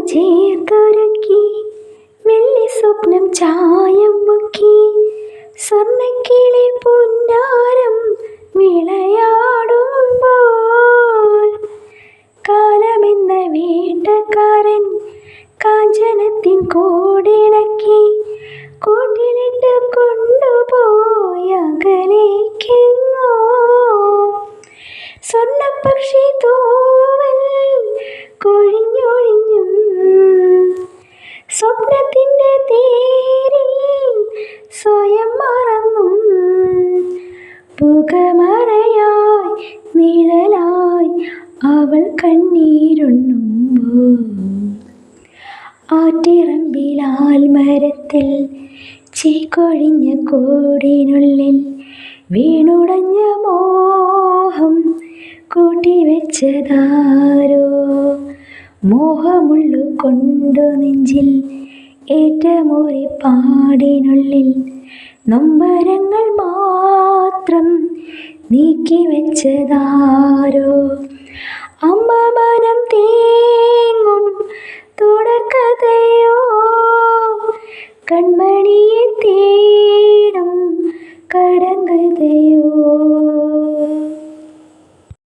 ചേർത്തൊരുക്കി വെള്ളി സ്വപ്നം ചായം മുക്കി സ്വർണ്ണക്കിളി പുന്നാരം വിളയാടുമ്പോൾ കാലമെന്ന വേട്ടക്കാരൻ കാഞ്ചനത്തിൻ കോടിണക്കി കൂട്ടിലിട്ട് കൊണ്ടുപോയ അകലേക്കെങ്ങോ സ്വർണ്ണപ്പക്ഷി തൂവൽ കൊഴിഞ്ഞൊഴിഞ്ഞും സ്വപ്നത്തിൻ്റെ തേരിൽ സ്വയം മറന്നും പുകമറയായി നിഴലായി അവൾ കണ്ണീരുണ്ണുമ്പോൾ ആറ്റിറമ്പിലാൽ മരത്തിൽ ചീക്കൊഴിഞ്ഞ കൂടിനുള്ളിൽ വീണുടഞ്ഞ മോഹം കൂട്ടിവെച്ചതാരോ മോഹമുള്ളു കൊണ്ടു നെഞ്ചിൽ ഏറ്റമുറിപ്പാടിനുള്ളിൽ നൊമ്പരങ്ങൾ മാത്രം നീക്കിവെച്ചതാരോ അമ്മ മനം തേങ്ങും തുടർക്കഥയോ കൺമണിയെ